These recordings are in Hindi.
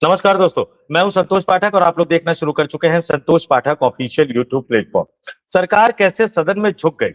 नमस्कार दोस्तों, मैं हूं संतोष पाठक और आप लोग देखना शुरू कर चुके हैं संतोष पाठक ऑफिशियल यूट्यूब प्लेटफॉर्म। सरकार कैसे सदन में झुक गई,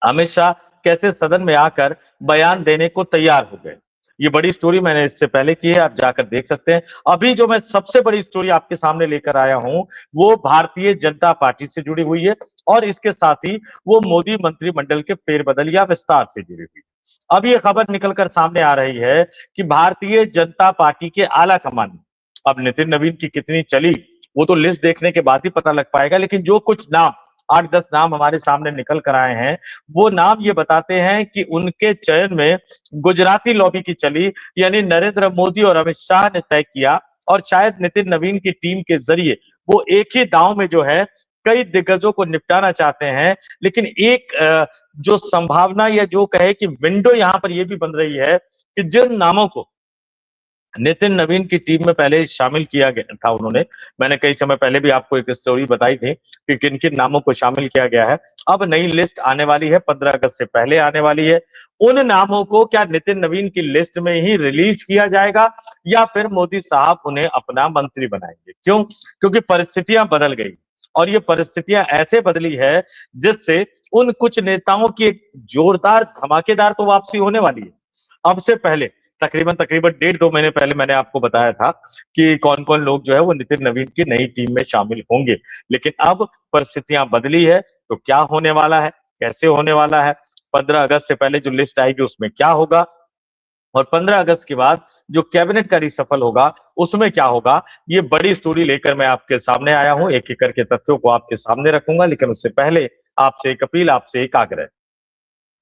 अमित शाह कैसे सदन में आकर बयान देने को तैयार हो गए। ये बड़ी स्टोरी मैंने इससे पहले की है, आप जाकर देख सकते हैं। अभी जो मैं सबसे बड़ी स्टोरी आपके सामने लेकर आया हूं, वो भारतीय जनता पार्टी से जुड़ी हुई है और इसके साथ ही वो मोदी मंत्रिमंडल के फेरबदल या विस्तार से जुड़ी हुई। अब ये खबर निकलकर सामने आ रही है कि भारतीय जनता पार्टी के आला कमान में अब नितिन नवीन की कितनी चली, वो तो लिस्ट देखने के बाद ही पता लग पाएगा। लेकिन जो कुछ नाम 8-10 नाम हमारे सामने निकल कर आए हैं, वो नाम ये बताते हैं कि उनके चयन में गुजराती लॉबी की चली, यानी नरेंद्र मोदी और अमित शाह ने तय किया और शायद नितिन नवीन की टीम के जरिए वो एक ही दांव में जो है कई दिग्गजों को निपटाना चाहते हैं। लेकिन एक जो संभावना या जो कहे कि विंडो यहां पर यह भी बन रही है कि जिन नामों को नितिन नवीन की टीम में पहले शामिल किया गया था, उन्होंने मैंने कई समय पहले भी आपको एक स्टोरी बताई थी कि किन किन नामों को शामिल किया गया है। अब नई लिस्ट आने वाली है, 15 अगस्त से पहले आने वाली है। उन नामों को क्या नितिन नवीन की लिस्ट में ही रिलीज किया जाएगा या फिर मोदी साहब उन्हें अपना मंत्री बनाएंगे? क्यों? क्योंकि परिस्थितियां बदल गई और ये परिस्थितियां ऐसे बदली है जिससे उन कुछ नेताओं की एक जोरदार धमाकेदार तो वापसी होने वाली है। अब से पहले तकरीबन तकरीबन 1.5-2 महीने पहले मैंने आपको बताया था कि कौन-कौन लोग जो है वो नितिन नवीन की नई टीम में शामिल होंगे। लेकिन अब परिस्थितियां बदली है, तो क्या होने वाला है, कैसे होने वाला है, 15 अगस्त से पहले जो लिस्ट आएगी उसमें क्या होगा और 15 अगस्त के बाद जो कैबिनेट का रिसफल होगा उसमें क्या होगा, ये बड़ी स्टोरी लेकर मैं आपके सामने आया हूं। एक-एक करके तथ्यों को आपके सामने रखूंगा, लेकिन उससे पहले आपसे एक अपील, आपसे एक आग्रह।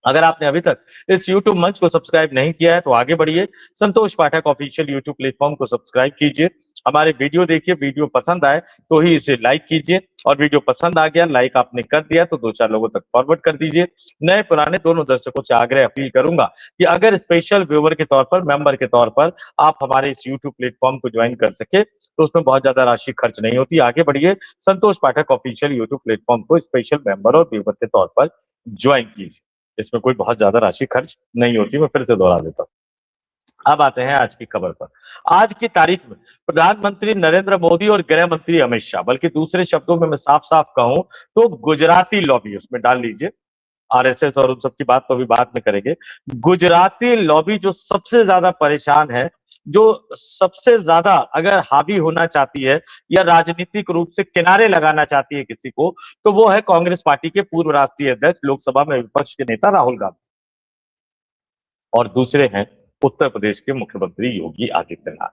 अगर आपने अभी तक इस YouTube मंच को सब्सक्राइब नहीं किया है तो आगे बढ़िए, संतोष पाठक ऑफिशियल YouTube प्लेटफॉर्म को सब्सक्राइब कीजिए, हमारे वीडियो देखिए, वीडियो पसंद आए तो ही इसे लाइक कीजिए और वीडियो पसंद आ गया, लाइक आपने कर दिया तो 2-4 लोगों तक फॉरवर्ड कर दीजिए। नए पुराने दोनों दर्शकों से आग्रह अपील करूंगा कि अगर स्पेशल व्यूअर के तौर पर, मेंबर के तौर पर आप हमारे इस YouTube प्लेटफॉर्म को ज्वाइन कर सके तो उसमें बहुत ज्यादा राशि खर्च नहीं होती। आगे बढ़िए, संतोष पाठक ऑफिशियल YouTube प्लेटफॉर्म को स्पेशल मेंबर और व्यूअर के तौर पर ज्वाइन कीजिए। इसमें कोई बहुत ज्यादा राशि खर्च नहीं होती, मैं फिर से दोहरा देता हूं। अब आते हैं आज की खबर पर। आज की तारीख में प्रधानमंत्री नरेंद्र मोदी और गृह मंत्री अमित शाह, बल्कि दूसरे शब्दों में मैं साफ साफ कहूं तो गुजराती लॉबी उसमें डाल लीजिए, आरएसएस और उन सब की बात तो अभी बाद में करेंगे। गुजराती लॉबी जो सबसे ज्यादा परेशान है, जो सबसे ज्यादा अगर हावी होना चाहती है या राजनीतिक रूप से किनारे लगाना चाहती है किसी को, तो वो है कांग्रेस पार्टी के पूर्व राष्ट्रीय अध्यक्ष, लोकसभा में विपक्ष के नेता राहुल गांधी और दूसरे हैं उत्तर प्रदेश के मुख्यमंत्री योगी आदित्यनाथ।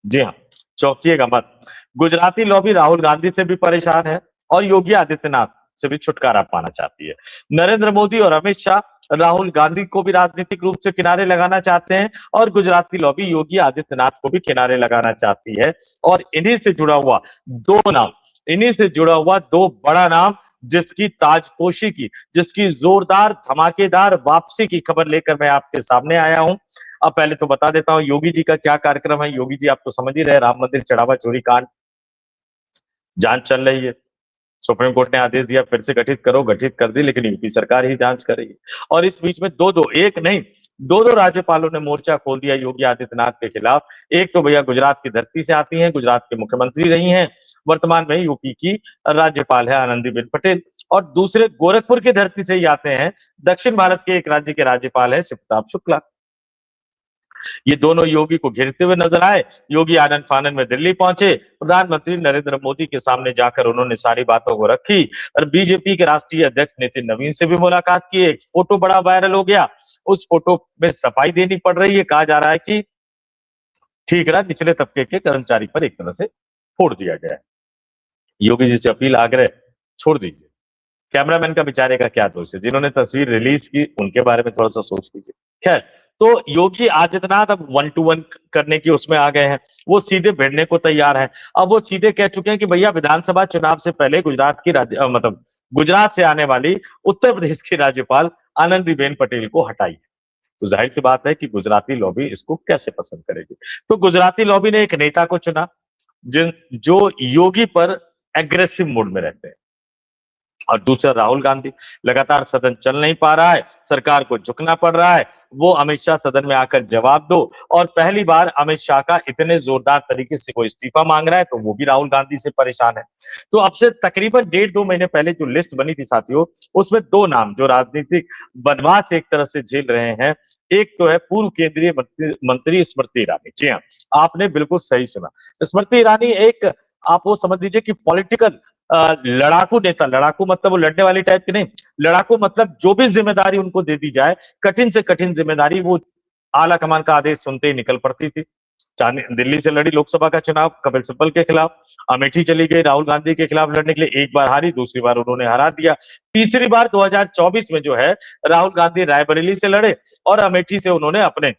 जी हाँ, चौंकिएगा मत। गुजराती लॉबी राहुल गांधी से भी परेशान है और योगी आदित्यनाथ से भी छुटकारा पाना चाहती है। नरेंद्र मोदी और अमित शाह राहुल गांधी को भी राजनीतिक रूप से किनारे लगाना चाहते हैं और गुजराती लॉबी योगी आदित्यनाथ को भी किनारे लगाना चाहती है। और इन्हीं से जुड़ा हुआ दो नाम, इन्हीं से जुड़ा हुआ दो बड़ा नाम, जिसकी ताजपोशी की, जिसकी जोरदार धमाकेदार वापसी की खबर लेकर मैं आपके सामने आया हूं। अब पहले तो बता देता हूं योगी जी का क्या कार्यक्रम है। योगी जी आप तो समझ ही रहे, राम मंदिर चढ़ावा चोरी कांड, जांच चल रही है। सुप्रीम कोर्ट ने आदेश दिया फिर से गठित करो, गठित कर दी, लेकिन यूपी सरकार ही जांच कर रही है। और इस बीच में दो दो, एक नहीं, दो दो राज्यपालों ने मोर्चा खोल दिया योगी आदित्यनाथ के खिलाफ। एक तो भैया गुजरात की धरती से आती हैं, गुजरात के मुख्यमंत्री रही हैं, वर्तमान में यूपी की राज्यपाल है आनंदीबेन पटेल। और दूसरे गोरखपुर की धरती से ही आते हैं, दक्षिण भारत के एक राज्य के राज्यपाल है शिवप्रताप शुक्ला। ये दोनों योगी को घेरते हुए नजर आए। योगी आनंद फानन में दिल्ली पहुंचे, प्रधानमंत्री नरेंद्र मोदी के सामने जाकर उन्होंने सारी बातों को रखी और बीजेपी के राष्ट्रीय अध्यक्ष नितिन नवीन से भी मुलाकात की। एक फोटो बड़ा वायरल हो गया, उस फोटो में सफाई देनी पड़ रही है, कहा जा रहा है कि ठीकरा निचले तबके के कर्मचारी पर एक तरह से फोड़ दिया गया है। योगी जी से अपील, आग्रह, छोड़ दीजिए। कैमरामैन का बेचारे का क्या दोष है, जिन्होंने तस्वीर रिलीज की उनके बारे में थोड़ा सा सोच लीजिए। खैर, तो योगी आदित्यनाथ अब 1-to-1 करने की उसमें आ गए हैं, वो सीधे भिड़ने को तैयार है। अब वो सीधे कह चुके हैं कि भैया विधानसभा चुनाव से पहले गुजरात की मतलब गुजरात से आने वाली उत्तर प्रदेश की राज्यपाल आनंदीबेन पटेल को हटाइए। तो जाहिर सी बात है कि गुजराती लॉबी इसको कैसे पसंद करेगी। तो गुजराती लॉबी ने एक नेता को चुना जिन जो योगी पर एग्रेसिव मूड में रहते हैं। और दूसरा राहुल गांधी, लगातार सदन चल नहीं पा रहा है, सरकार को झुकना पड़ रहा है, वो अमित शाह सदन में आकर जवाब दो। और पहली बार अमित शाह का इतने जोरदार तरीके से कोई इस्तीफा मांग रहा है, तो वो भी राहुल गांधी से परेशान है। तो अब से तकरीबन 1.5-2 महीने पहले जो लिस्ट बनी थी साथियों, उसमें 2 नाम जो राजनीतिक वनवास एक तरह से झेल रहे हैं। एक तो है पूर्व केंद्रीय मंत्री स्मृति ईरानी। जी हाँ, आपने बिल्कुल सही सुना। स्मृति ईरानी एक, आप वो समझ लीजिए कि पॉलिटिकल लड़ाकू नेता, लड़ाकू मतलब वो लड़ने वाली टाइप की नहीं, लड़ाकू मतलब जो भी जिम्मेदारी उनको दे दी जाए, कठिन से कठिन जिम्मेदारी, वो आला कमान का आदेश सुनते ही निकल पड़ती थी। दिल्ली से लड़ी लोकसभा का चुनाव कपिल सिब्बल के खिलाफ, अमेठी चली गई राहुल गांधी के खिलाफ लड़ने के लिए, एक बार हारी, दूसरी बार उन्होंने हरा दिया। तीसरी बार 2024 में जो है राहुल गांधी रायबरेली से लड़े और अमेठी से उन्होंने अपने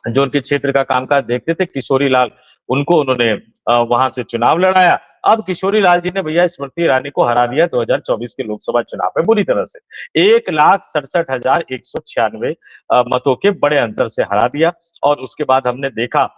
जो उनके क्षेत्र का कामकाज देखते थे किशोरी लाल, उनको उन्होंने वहां से चुनाव लड़ाया। अब किशोरी लाल जी ने भैया स्मृति ईरानी को हरा दिया 2024 के लोकसभा चुनाव में बुरी तरह से, 1,67,196 मतों के बड़े अंतर से हरा दिया। और उसके बाद हमने देखा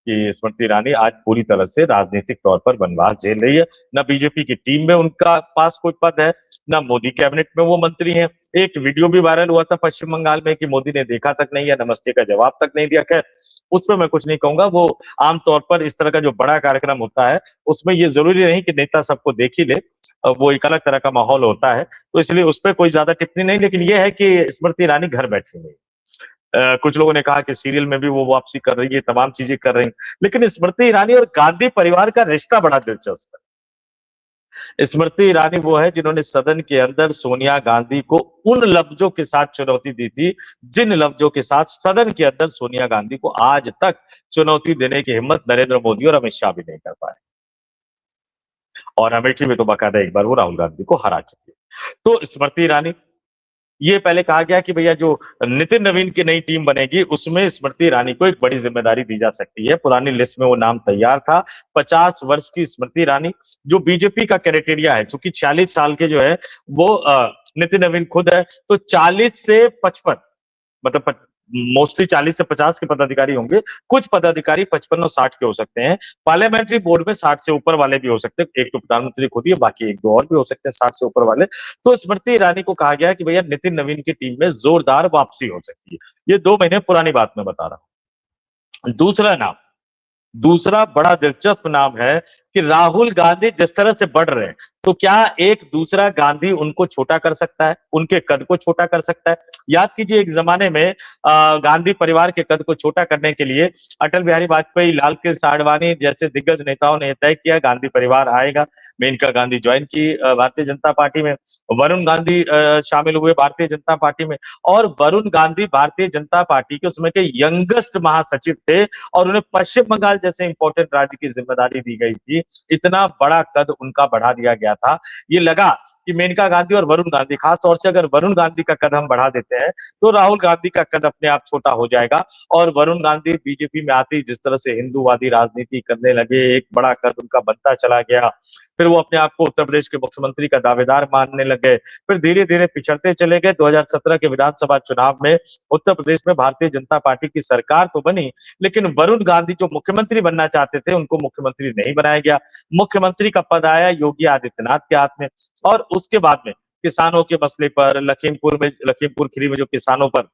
कि स्मृति ईरानी आज पूरी तरह से राजनीतिक तौर पर वनवास झेल रही है। न बीजेपी की टीम में उनका पास कोई पद है, न मोदी कैबिनेट में वो मंत्री हैं। एक वीडियो भी वायरल हुआ था पश्चिम बंगाल में कि मोदी ने देखा तक नहीं, या नमस्ते का जवाब तक नहीं दिया। खैर, उस पर मैं कुछ नहीं कहूंगा। वो आमतौर पर इस तरह का जो बड़ा कार्यक्रम होता है, उसमें ये जरूरी नहीं कि नेता सबको देख ही ले, वो एक अलग तरह का माहौल होता है, तो इसलिए उस पर कोई ज्यादा टिप्पणी नहीं। लेकिन ये है कि स्मृति ईरानी घर बैठी नहीं। कुछ लोगों ने कहा कि सीरियल में भी वो वापसी कर रही है, तमाम चीजें कर रही है, लेकिन स्मृति ईरानी और गांधी परिवार का रिश्ता बड़ा दिलचस्प है। स्मृति ईरानी वो है जिन्होंने सदन के अंदर सोनिया गांधी को उन लफ्जों के साथ चुनौती दी थी, जिन लफ्जों के साथ सदन के अंदर सोनिया गांधी को आज तक चुनौती देने की हिम्मत नरेंद्र मोदी और अमित शाह भी नहीं कर पाए। और अमेठी में तो बाकायदा एक बार वो राहुल गांधी को हरा चुकी है। तो स्मृति ईरानी, ये पहले कहा गया कि भैया जो नितिन नवीन की नई टीम बनेगी उसमें स्मृति ईरानी को एक बड़ी जिम्मेदारी दी जा सकती है। पुरानी लिस्ट में वो नाम तैयार था। 50 वर्ष की स्मृति ईरानी, जो बीजेपी का क्राइटेरिया है, चूंकि 40 साल के जो है वो नितिन नवीन खुद है, तो 40 से 55, मतलब मोस्टली 40 से 50 के पदाधिकारी होंगे। कुछ पदाधिकारी 55 और 60 के हो सकते हैं। पार्लियामेंट्री बोर्ड में 60 से ऊपर वाले भी हो सकते हैं। एक तो प्रधानमंत्री खुद ही है, बाकी एक दो और भी हो सकते हैं 60 से ऊपर वाले। तो स्मृति ईरानी को कहा गया कि भैया नितिन नवीन की टीम में जोरदार वापसी हो सकती है। ये 2 महीने पुरानी बात मैं बता रहा हूं। दूसरा नाम, दूसरा बड़ा दिलचस्प नाम है कि राहुल गांधी जिस तरह से बढ़ रहे हैं, तो क्या एक दूसरा गांधी उनको छोटा कर सकता है, उनके कद को छोटा कर सकता है? याद कीजिए, एक जमाने में गांधी परिवार के कद को छोटा करने के लिए अटल बिहारी वाजपेयी, लाल कृष्ण आडवाणी जैसे दिग्गज नेताओं ने तय किया गांधी परिवार आएगा। मेनका गांधी ज्वाइन की भारतीय जनता पार्टी में, वरुण गांधी शामिल हुए भारतीय जनता पार्टी में। और वरुण गांधी भारतीय जनता पार्टी के उसमें के यंगेस्ट महासचिव थे, और उन्हें पश्चिम बंगाल जैसे इंपॉर्टेंट राज्य की जिम्मेदारी दी गई थी। इतना बड़ा कद उनका बढ़ा दिया गया था। ये लगा कि मेनका गांधी और वरुण गांधी, खास तौर से अगर वरुण गांधी का कद हम बढ़ा देते हैं, तो राहुल गांधी का कद अपने आप छोटा हो जाएगा। और वरुण गांधी बीजेपी में आते ही जिस तरह से हिंदूवादी राजनीति करने लगे, एक बड़ा कद उनका बनता चला गया। फिर वो अपने आप को उत्तर प्रदेश के मुख्यमंत्री का दावेदार मानने लगे। फिर धीरे धीरे पिछड़ते चले गए। 2017 के विधानसभा चुनाव में उत्तर प्रदेश में भारतीय जनता पार्टी की सरकार तो बनी, लेकिन वरुण गांधी जो मुख्यमंत्री बनना चाहते थे, उनको मुख्यमंत्री नहीं बनाया गया। मुख्यमंत्री का पद आया योगी आदित्यनाथ के हाथ में। और उसके बाद में किसानों के मसले पर, लखीमपुर खीरी में जो किसानों पर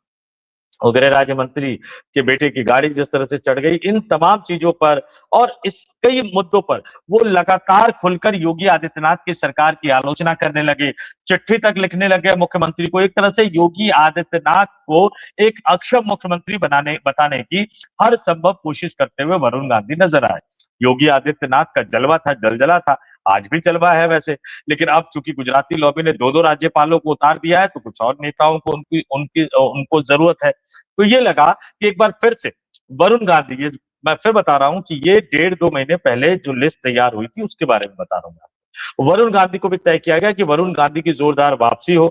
गृह राज्य मंत्री के बेटे की गाड़ी जिस तरह से चढ़ गई, इन तमाम चीजों पर और इस कई मुद्दों पर वो लगातार खुलकर योगी आदित्यनाथ की सरकार की आलोचना करने लगे। चिट्ठी तक लिखने लगे मुख्यमंत्री को। एक तरह से योगी आदित्यनाथ को एक अक्षम मुख्यमंत्री बताने की हर संभव कोशिश करते हुए वरुण गांधी नजर आए। योगी आदित्यनाथ का जलवा था, जलजला था, आज भी जलवा है वैसे। लेकिन अब चूंकि गुजराती लॉबी ने दो दो राज्यपालों को उतार दिया है, तो कुछ और नेताओं को उनकी उनकी उनको जरूरत है। तो ये लगा कि एक बार फिर से वरुण गांधी, ये मैं फिर बता रहा हूं कि ये 1.5-2 महीने पहले जो लिस्ट तैयार हुई थी उसके बारे में बता रहा हूं मैं। वरुण गांधी को भी तय किया गया कि वरुण गांधी की जोरदार वापसी हो।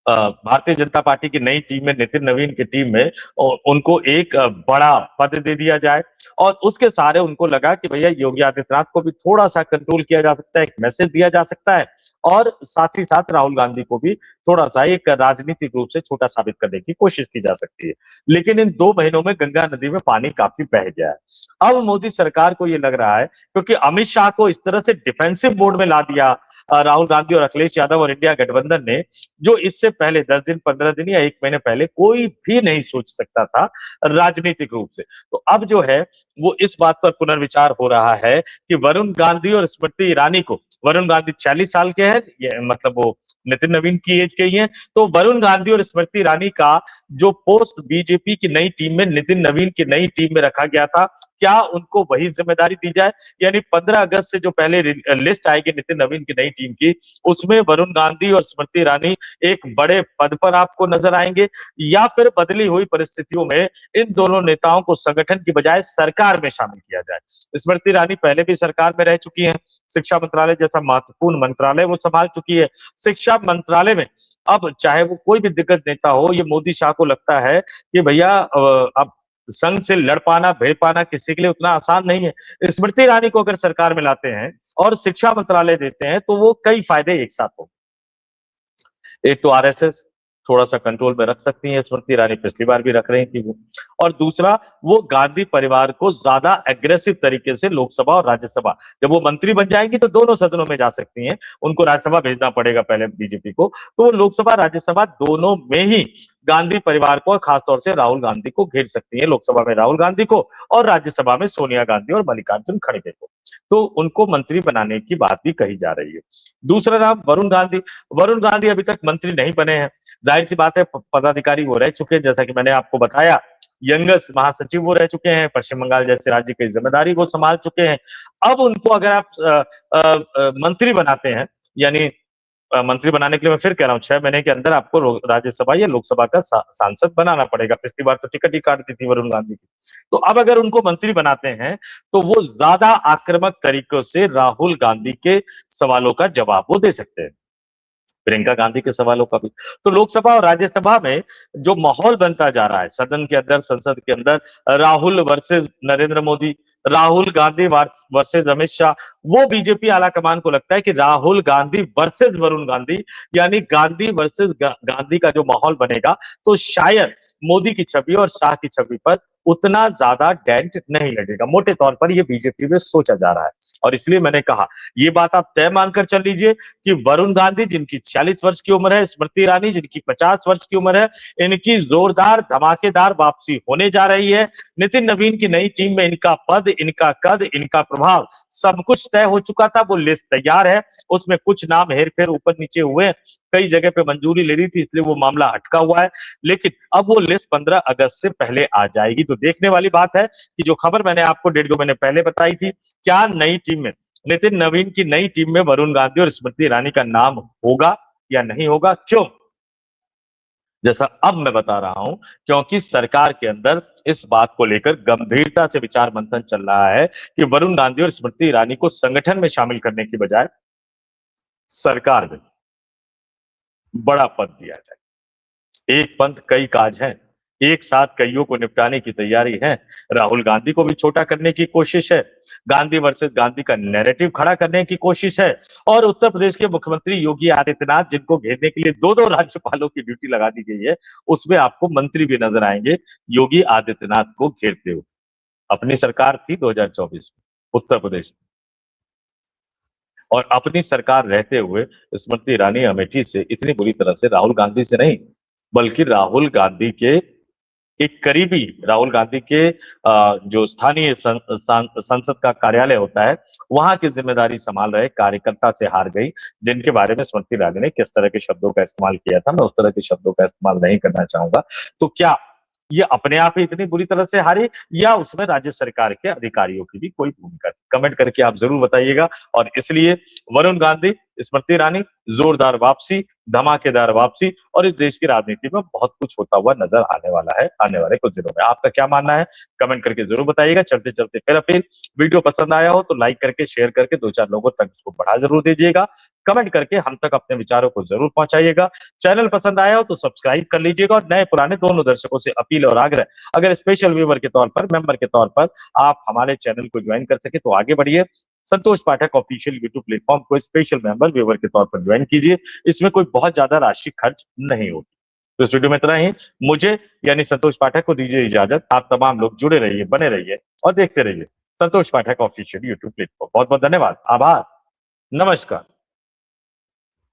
भारतीय जनता पार्टी की नई टीम में, नितिन नवीन की टीम में उनको एक बड़ा पद दे दिया जाए। और उसके सहारे उनको लगा कि भैया योगी आदित्यनाथ को भी थोड़ा सा कंट्रोल किया जा सकता है, एक मैसेज दिया जा सकता है, और साथ ही साथ राहुल गांधी को भी थोड़ा सा एक राजनीतिक रूप से छोटा साबित करने की कोशिश की जा सकती है। लेकिन इन 2 महीनों में गंगा नदी में पानी काफी बह गया है। अब मोदी सरकार को ये लग रहा है, क्योंकि अमित शाह को इस तरह से डिफेंसिव मोड में ला दिया, राहुल गांधी और अखिलेश यादव और इंडिया गठबंधन ने, जो इससे पहले 10 दिन, 15 दिन या 1 महीने पहले कोई भी नहीं सोच सकता था राजनीतिक रूप से। तो अब जो है वो इस बात पर पुनर्विचार हो रहा है कि वरुण गांधी और स्मृति ईरानी को, वरुण गांधी 40 साल के हैं, ये मतलब वो नितिन नवीन की एज के ही हैं, तो वरुण गांधी और स्मृति ईरानी का जो पोस्ट बीजेपी की नई टीम में, नितिन नवीन की नई टीम में रखा गया था, क्या उनको वही जिम्मेदारी दी जाए? यानी 15 अगस्त से जो पहले लिस्ट आएगी नितिन नवीन की नई टीम की, उसमें वरुण गांधी और स्मृति ईरानी एक बड़े पद पर आपको नजर आएंगे, या फिर बदली हुई परिस्थितियों में इन दोनों नेताओं को संगठन की बजाय सरकार में शामिल किया जाए? स्मृति ईरानी पहले भी सरकार में रह चुकी हैं, शिक्षा मंत्रालय जैसा महत्वपूर्ण मंत्रालय वो संभाल चुकी है। शिक्षा मंत्रालय में अब चाहे वो कोई भी दिग्गज नेता हो, ये मोदी शाह को लगता है कि भैया अब संघ से लड़ पाना, भिड़ पाना किसी के लिए उतना आसान नहीं है। स्मृति ईरानी को अगर सरकार में लाते हैं और शिक्षा मंत्रालय देते हैं तो वो कई फायदे एक साथ हो। एक तो आरएसएस थोड़ा सा कंट्रोल में रख सकती है, स्मृति ईरानी पिछली बार भी रख रही थी वो, और दूसरा वो गांधी परिवार को ज्यादा एग्रेसिव तरीके से लोकसभा और राज्यसभा, जब वो मंत्री बन जाएंगी तो दोनों सदनों में जा सकती हैं, उनको राज्यसभा भेजना पड़ेगा पहले बीजेपी को, तो वो लोकसभा राज्यसभा दोनों में ही गांधी परिवार को और खासतौर से राहुल गांधी को घेर सकती है, लोकसभा में राहुल गांधी को और राज्यसभा में सोनिया गांधी और मल्लिकार्जुन खड़गे को, तो उनको मंत्री बनाने की बात भी कही जा रही है। दूसरा नाम वरुण गांधी। वरुण गांधी अभी तक मंत्री नहीं बने हैं, जाहिर सी बात है पदाधिकारी वो रह चुके हैं, जैसा कि मैंने आपको बताया यंगेस्ट महासचिव वो रह चुके हैं, पश्चिम बंगाल जैसे राज्य की जिम्मेदारी वो संभाल चुके हैं। अब उनको अगर आप मंत्री बनाते हैं, यानी मंत्री बनाने के लिए मैं फिर कह रहा हूँ 6 महीने के अंदर आपको राज्यसभा या लोकसभा का सांसद बनाना पड़ेगा, पिछली बार तो टिकट ही काट दी थी वरुण गांधी की। तो अब अगर उनको मंत्री बनाते हैं तो वो ज्यादा आक्रामक तरीकों से राहुल गांधी के सवालों का जवाब वो दे सकते हैं, प्रियंका गांधी के सवालों का भी। तो लोकसभा और राज्यसभा में जो माहौल बनता जा रहा है सदन के अंदर, संसद के अंदर, राहुल वर्सेस नरेंद्र मोदी, राहुल गांधी वर्सेस अमित शाह, वो बीजेपी आलाकमान को लगता है कि राहुल गांधी वर्सेस वरुण गांधी, यानी गांधी वर्सेस गांधी का जो माहौल बनेगा, तो शायद मोदी की छवि और शाह की छवि पर उतना ज्यादा डेंट नहीं लगेगा। मोटे तौर पर ये बीजेपी में सोचा जा रहा है, और इसलिए मैंने कहा ये बात आप तय मानकर चल लीजिए कि वरुण गांधी जिनकी 40 वर्ष की उम्र है, स्मृति ईरानी जिनकी 50 वर्ष की उम्र है, इनकी जोरदार धमाकेदार वापसी होने जा रही है। नितिन नवीन की नई टीम में इनका पद, इनका कद, इनका प्रभाव सब कुछ तय हो चुका था, वो लिस्ट तैयार है, उसमें कुछ नाम हेर फेर ऊपर नीचे हुए, कई जगह पे मंजूरी ले रही थी इसलिए वो मामला अटका हुआ है, लेकिन अब वो लिस्ट 15 अगस्त से पहले आ जाएगी। तो देखने वाली बात है कि जो खबर मैंने आपको 1.5-2 महीने पहले बताई थी, क्या नई टीम में, नितिन नवीन की नई टीम में वरुण गांधी और स्मृति ईरानी का नाम होगा या नहीं होगा? क्यों? जैसा अब मैं बता रहा हूं, क्योंकि सरकार के अंदर इस बात को लेकर गंभीरता से विचार मंथन चल रहा है कि वरुण गांधी और स्मृति ईरानी को संगठन में शामिल करने की बजाय सरकार में बड़ा पद दिया जाए। एक पंथ कई काज हैं, एक साथ कईयों को निपटाने की तैयारी है। राहुल गांधी को भी छोटा करने की कोशिश है, गांधी वर्सेस गांधी का नैरेटिव खड़ा करने की कोशिश है, और उत्तर प्रदेश के मुख्यमंत्री योगी आदित्यनाथ जिनको घेरने के लिए 2-2 राज्यपालों की ड्यूटी लगा दी गई है, उसमें आपको मंत्री भी नजर आएंगे योगी आदित्यनाथ को घेरते हुए। अपनी सरकार थी 2024 में उत्तर प्रदेश में, और अपनी सरकार रहते हुए स्मृति ईरानी अमेठी से इतनी बुरी तरह से, राहुल गांधी से नहीं बल्कि राहुल गांधी के एक करीबी, राहुल गांधी के जो स्थानीय संसद का कार्यालय होता है वहां की जिम्मेदारी संभाल रहे कार्यकर्ता से हार गई, जिनके बारे में स्मृति ईरानी ने किस तरह के शब्दों का इस्तेमाल किया था, मैं उस तरह के शब्दों का इस्तेमाल नहीं करना चाहूंगा। तो क्या ये अपने आप ही इतनी बुरी तरह से हारी, या उसमें राज्य सरकार के अधिकारियों की भी कोई भूमिका थी? कमेंट करके आप जरूर बताइएगा। और इसलिए वरुण गांधी, स्मृति ईरानी, जोरदार वापसी, धमाकेदार वापसी, और इस देश की राजनीति में बहुत कुछ होता हुआ नजर आने वाला है आने वाले कुछ दिनों में। आपका क्या मानना है कमेंट करके जरूर बताइएगा। चलते चलते फिर अपील, वीडियो पसंद आया हो तो लाइक करके, शेयर करके 2-4 लोगों तक इसको बढ़ा जरूर दीजिएगा। कमेंट करके हम तक अपने विचारों को जरूर पहुंचाइएगा। चैनल पसंद आया हो तो सब्सक्राइब कर लीजिएगा, और नए पुराने दोनों दर्शकों से अपील और आग्रह, अगर स्पेशल व्यूअर के तौर पर, मेंबर के तौर पर आप हमारे चैनल को ज्वाइन कर सके तो आगे बढ़िए। संतोष पाठक ऑफिशियल यूट्यूब प्लेटफॉर्म को स्पेशल मेंबर व्यूअर के तौर पर ज्वाइन कीजिए, इसमें कोई बहुत ज्यादा राशि खर्च नहीं होती। तो इस वीडियो में इतना ही, मुझे यानी संतोष पाठक को दीजिए इजाजत। आप तमाम लोग जुड़े रहिए, बने रहिए और देखते रहिए संतोष पाठक ऑफिशियल यूट्यूब प्लेटफॉर्म। बहुत बहुत धन्यवाद, आभार, नमस्कार।